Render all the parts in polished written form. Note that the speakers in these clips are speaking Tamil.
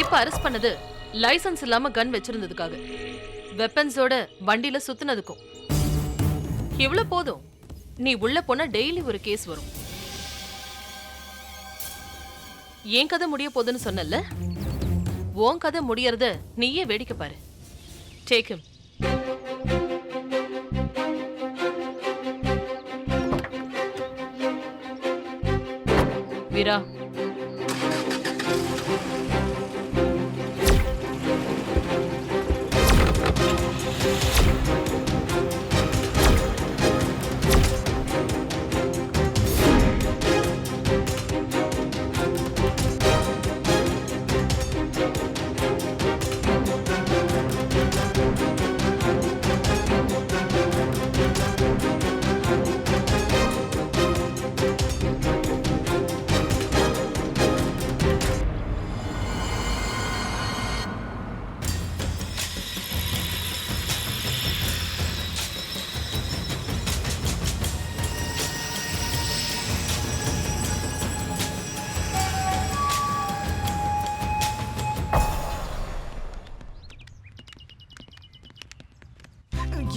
இப்ப அரெஸ்ட் பண்ணது லைசென்ஸ் இல்லாம கன் வச்சிருந்ததுக்காக, வெப்பன்ஸோட வண்டியில சுத்துனதுக்கும். இவ்வளவு போதும். நீ உள்ள போனா டெய்லி ஒரு கேஸ் வரும். ஏன் கதை முடிய போகுதுன்னு சொன்னல, உன் கதை முடியறத நீயே வேடிக்கை பாரு. Take him. வீரா,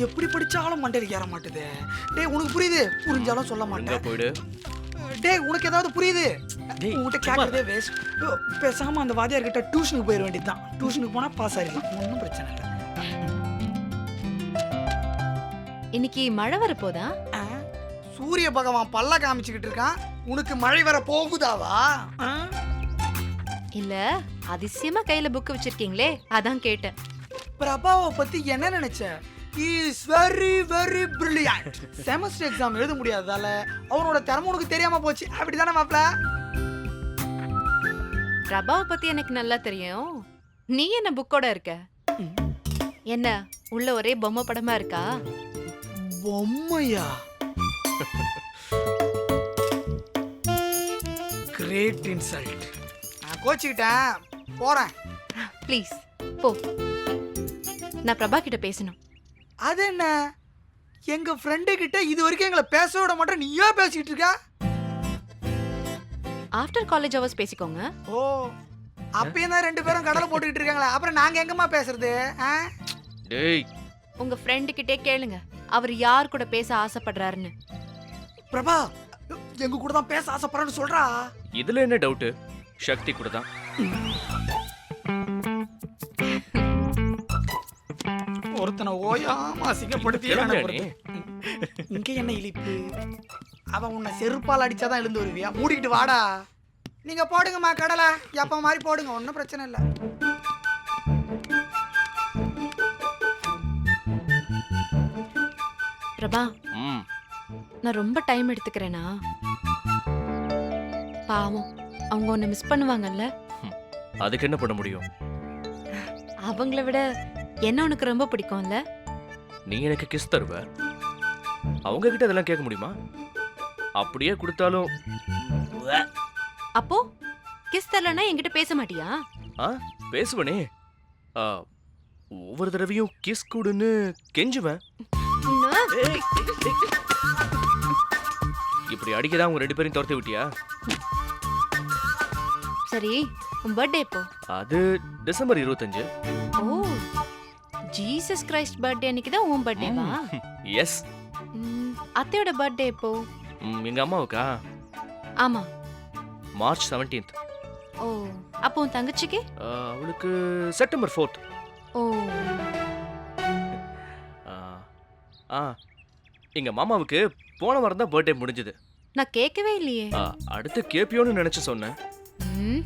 எப்படி படிச்சாலும் மண்டையில ஏற மாட்டுது. டேய் உனக்கு புரியுது, புரிஞ்சாலும் சொல்ல மாட்டேன். போயிடு. டேய் உனக்கு ஏதாவது புரியுது? டேய் உன்கிட்ட கேட்கறதே வேஸ்ட். பேசாம அந்த வாத்தியார் கிட்ட டியூஷனுக்கு போயிட வேண்டியதுதான். டியூஷனுக்கு போனா பாஸ் ஆயிடலாம், ஒன்றும் பிரச்சனை இல்லை. இன்னைக்கு மழை வரப்போதா? சூரிய பகவான் பல்ல காமிச்சுக்கிட்டு இருக்கான், உனக்கு மழை வர போகுதாவா? இல்ல அதிசயமா கையில புக் வச்சிருக்கீங்களே, அதான் கேட்டேன். பிரபாவை பத்தி என்ன நினைச்ச? He is very very brilliant. Semester exam எழுத முடியாததால அவனோட திறமை உனக்கு தெரியாம போச்சு, அப்படிதானே மாப்ள? பிரபாவை பத்தி எனக்கு நல்லா தெரியும். நீ என்ன புக்கோட இருக்க? என்ன உள்ள ஒரே பொம்மை படமா இருக்கா? பொம்மையா? Great insult. நான் கோச்சிக்கிட்டேன், போறேன். ப்ளீஸ் போ, நான் பிரபா கிட்ட பேசணும். அது என்ன, எங்க ஃப்ரெண்டு கிட்ட இது வரைக்கும் எங்களை பேச விட மாட்டேன், நீயா பேசிக்கிட்டு இருக்க? ஆஃப்டர் காலேஜ் ஹவர்ஸ் பேசிக்கோங்க. ஓ, அப்பயும் தான் ரெண்டு பேரும் கடலை போட்டுக்கிட்டு இருக்காங்களா, அப்புறம் நாங்க எங்கம்மா பேசுறது? டேய் உங்க ஃப்ரெண்டு கிட்டே கேளுங்க, அவர் யார் கூட பேச ஆசைப்படுறாருன்னு. பிரபா எங்க கூட தான் பேச ஆசைப்படுறேன்னு சொல்றா. இதுல என்ன டவுட்? சக்தி கூட தான். ஒருத்தனை ஓயாம அசிங்கப்படுத்தி இங்க என்ன இழிப்பு? அவன் உன்னை செருப்பால் அடிச்சாதான் எழுந்து வருவியா? மூடிக்கிட்டு வாடா. நீங்க போடுங்கம்மா கடலை, எப்ப மாதிரி போடுங்க, ஒன்றும் பிரச்சனை இல்லை. பிரபா, நான் ரொம்ப டைம் எடுத்துக்கிறேனா? பாவம், அவங்க உன்னை மிஸ் பண்ணுவாங்கல்ல. அதுக்கு என்ன பண்ண முடியும்? அவங்கள விட என்ன உனக்கு ரொம்ப பிடிக்கும்ல? நீ எனக்கு கிஸ் தருவ, அவங்க கிட்ட அதெல்லாம் கேட்க முடியுமா? அப்படியே கொடுத்தாலும் அப்போ கிஸ் தரலன்னா என்கிட்ட பேச மாட்டியா? பேசுவனே. ஒவ்வொரு தடவையும் கிஸ் கூடுன்னு கெஞ்சுவேன். இப்படி அடிக்கதான் உங்க ரெண்டு பேரையும் துரத்தி விட்டியா? சரி, உன் பர்த்டே எப்போ? அது டிசம்பர் 25. ஓ, ஜீசஸ் கிரைஸ்ட் பர்த்டே அன்னைக்கு தான் உன் பர்த்டேவா? எஸ். அத்தையோட பர்த்டே எப்போ? எங்க அம்மாவுக்கா? ஆமா, மார்ச் 17th. ஓ, அப்போ உன் தங்கச்சிக்கு? அவளுக்கு செப்டம்பர் 4th. ஓ, எங்க மாமாவுக்கு போன வாரம் தான் பர்த்டே முடிஞ்சது. நான் கேட்கவே இல்லையே. அடுத்து கேப்பியோன்னு நினைச்சு சொன்னேன். ம்